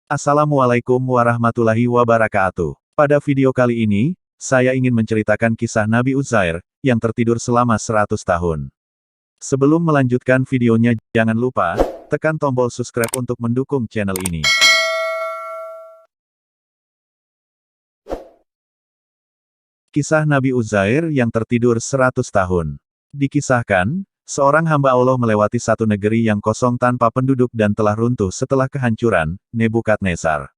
Assalamualaikum warahmatullahi wabarakatuh. Pada video kali ini, saya ingin menceritakan kisah Nabi Uzair, yang tertidur selama 100 tahun. Sebelum melanjutkan videonya, jangan lupa, tekan tombol subscribe untuk mendukung channel ini. Kisah Nabi Uzair yang tertidur 100 tahun. Dikisahkan, seorang hamba Allah melewati satu negeri yang kosong tanpa penduduk dan telah runtuh setelah kehancuran, Nebukadnezar.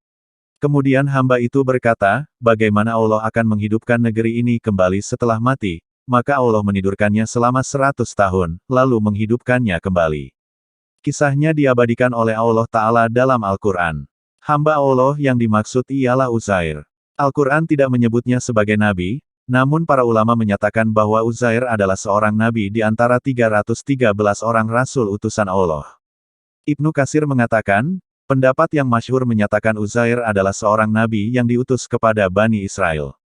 Kemudian hamba itu berkata, bagaimana Allah akan menghidupkan negeri ini kembali setelah mati? Maka Allah menidurkannya selama 100 tahun, lalu menghidupkannya kembali. Kisahnya diabadikan oleh Allah Ta'ala dalam Al-Quran. Hamba Allah yang dimaksud ialah Uzair. Al-Quran tidak menyebutnya sebagai nabi, namun para ulama menyatakan bahwa Uzair adalah seorang nabi di antara 313 orang rasul utusan Allah. Ibnu Katsir mengatakan, pendapat yang masyhur menyatakan Uzair adalah seorang nabi yang diutus kepada Bani Israel.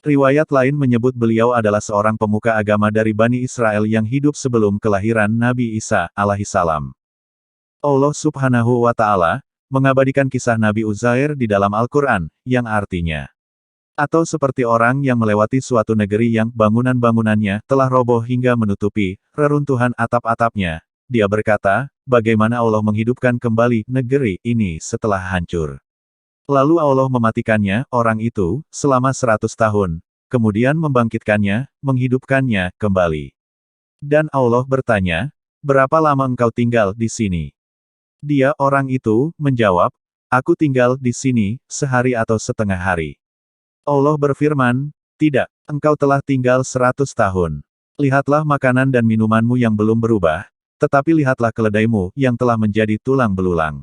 Riwayat lain menyebut beliau adalah seorang pemuka agama dari Bani Israel yang hidup sebelum kelahiran Nabi Isa, alaihissalam. Allah Subhanahu wa Ta'ala mengabadikan kisah Nabi Uzair di dalam Al-Quran, yang artinya, atau seperti orang yang melewati suatu negeri yang bangunan-bangunannya telah roboh hingga menutupi reruntuhan atap-atapnya. Dia berkata, bagaimana Allah menghidupkan kembali negeri ini setelah hancur. Lalu Allah mematikannya, orang itu, selama 100 tahun. Kemudian membangkitkannya, menghidupkannya kembali. Dan Allah bertanya, berapa lama engkau tinggal di sini? Dia, orang itu, menjawab, aku tinggal di sini, sehari atau setengah hari. Allah berfirman, tidak, engkau telah tinggal 100 tahun. Lihatlah makanan dan minumanmu yang belum berubah, tetapi lihatlah keledaimu yang telah menjadi tulang belulang.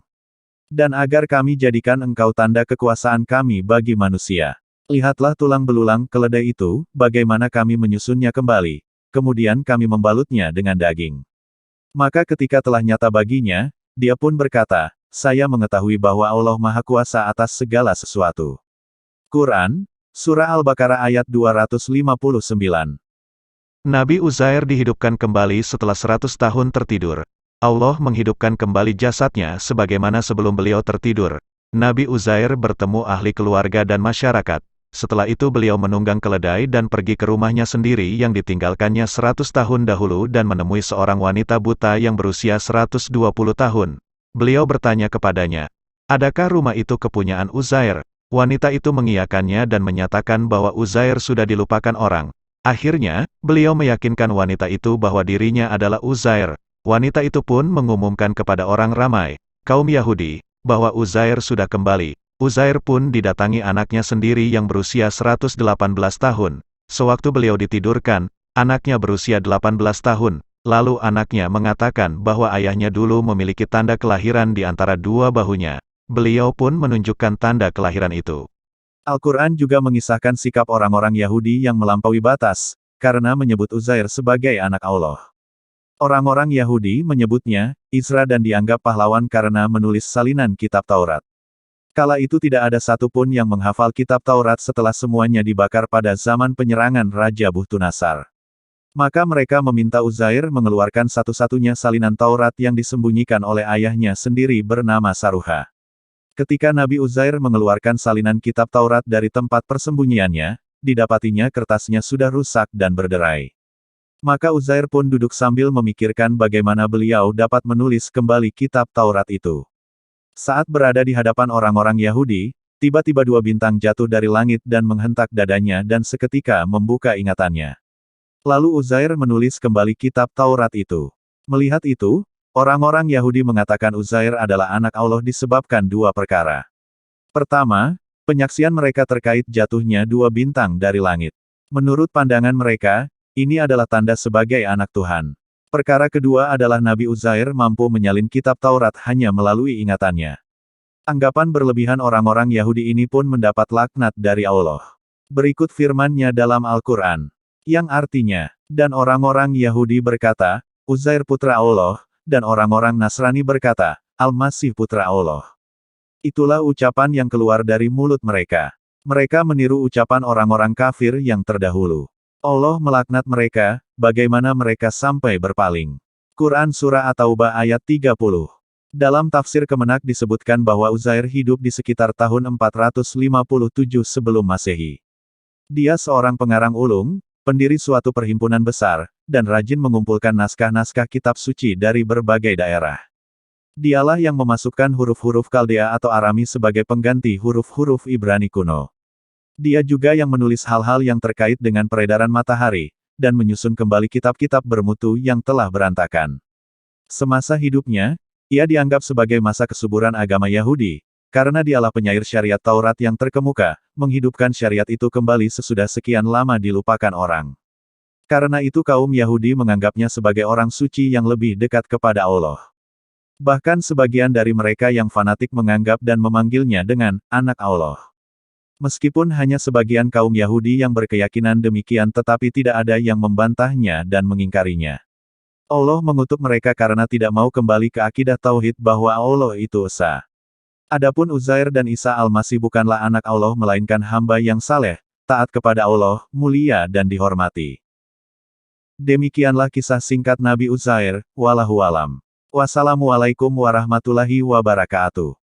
Dan agar kami jadikan engkau tanda kekuasaan kami bagi manusia. Lihatlah tulang belulang keledai itu, bagaimana kami menyusunnya kembali, kemudian kami membalutnya dengan daging. Maka ketika telah nyata baginya, dia pun berkata, saya mengetahui bahwa Allah Maha Kuasa atas segala sesuatu. Quran, Surah Al-Baqarah ayat 259. Nabi Uzair dihidupkan kembali setelah 100 tahun tertidur. Allah menghidupkan kembali jasadnya sebagaimana sebelum beliau tertidur. Nabi Uzair bertemu ahli keluarga dan masyarakat. Setelah itu beliau menunggang keledai dan pergi ke rumahnya sendiri yang ditinggalkannya 100 tahun dahulu dan menemui seorang wanita buta yang berusia 120 tahun. Beliau bertanya kepadanya, adakah rumah itu kepunyaan Uzair? Wanita itu mengiyakannya dan menyatakan bahwa Uzair sudah dilupakan orang. Akhirnya, beliau meyakinkan wanita itu bahwa dirinya adalah Uzair. Wanita itu pun mengumumkan kepada orang ramai, kaum Yahudi, bahwa Uzair sudah kembali. Uzair pun didatangi anaknya sendiri yang berusia 118 tahun. Sewaktu beliau ditidurkan, anaknya berusia 18 tahun. Lalu anaknya mengatakan bahwa ayahnya dulu memiliki tanda kelahiran di antara dua bahunya. Beliau pun menunjukkan tanda kelahiran itu. Al-Quran juga mengisahkan sikap orang-orang Yahudi yang melampaui batas, karena menyebut Uzair sebagai anak Allah. Orang-orang Yahudi menyebutnya Isra dan dianggap pahlawan karena menulis salinan kitab Taurat. Kala itu tidak ada satupun yang menghafal kitab Taurat setelah semuanya dibakar pada zaman penyerangan Raja Bukhtunasar. Maka mereka meminta Uzair mengeluarkan satu-satunya salinan Taurat yang disembunyikan oleh ayahnya sendiri bernama Saruha. Ketika Nabi Uzair mengeluarkan salinan kitab Taurat dari tempat persembunyiannya, didapatinya kertasnya sudah rusak dan berderai. Maka Uzair pun duduk sambil memikirkan bagaimana beliau dapat menulis kembali kitab Taurat itu. Saat berada di hadapan orang-orang Yahudi, tiba-tiba dua bintang jatuh dari langit dan menghentak dadanya dan seketika membuka ingatannya. Lalu Uzair menulis kembali kitab Taurat itu. Melihat itu, orang-orang Yahudi mengatakan Uzair adalah anak Allah disebabkan dua perkara. Pertama, penyaksian mereka terkait jatuhnya dua bintang dari langit. Menurut pandangan mereka, ini adalah tanda sebagai anak Tuhan. Perkara kedua adalah Nabi Uzair mampu menyalin kitab Taurat hanya melalui ingatannya. Anggapan berlebihan orang-orang Yahudi ini pun mendapat laknat dari Allah. Berikut firman-Nya dalam Al-Quran, yang artinya, dan orang-orang Yahudi berkata, Uzair putra Allah, dan orang-orang Nasrani berkata, Al-Masih putra Allah. Itulah ucapan yang keluar dari mulut mereka. Mereka meniru ucapan orang-orang kafir yang terdahulu. Allah melaknat mereka, bagaimana mereka sampai berpaling. Quran Surah At-Taubah ayat 30. Dalam tafsir Kemenak disebutkan bahwa Uzair hidup di sekitar tahun 457 sebelum Masehi. Dia seorang pengarang ulung, pendiri suatu perhimpunan besar, dan rajin mengumpulkan naskah-naskah kitab suci dari berbagai daerah. Dialah yang memasukkan huruf-huruf Kaldea atau Arami sebagai pengganti huruf-huruf Ibrani kuno. Dia juga yang menulis hal-hal yang terkait dengan peredaran matahari, dan menyusun kembali kitab-kitab bermutu yang telah berantakan. Semasa hidupnya, ia dianggap sebagai masa kesuburan agama Yahudi, karena dialah penyair syariat Taurat yang terkemuka, menghidupkan syariat itu kembali sesudah sekian lama dilupakan orang. Karena itu kaum Yahudi menganggapnya sebagai orang suci yang lebih dekat kepada Allah. Bahkan sebagian dari mereka yang fanatik menganggap dan memanggilnya dengan anak Allah. Meskipun hanya sebagian kaum Yahudi yang berkeyakinan demikian tetapi tidak ada yang membantahnya dan mengingkarinya. Allah mengutuk mereka karena tidak mau kembali ke akidah tauhid bahwa Allah itu esa. Adapun Uzair dan Isa al-Masih bukanlah anak Allah melainkan hamba yang saleh, taat kepada Allah, mulia dan dihormati. Demikianlah kisah singkat Nabi Uzair, wallahu alam. Wassalamualaikum warahmatullahi wabarakatuh.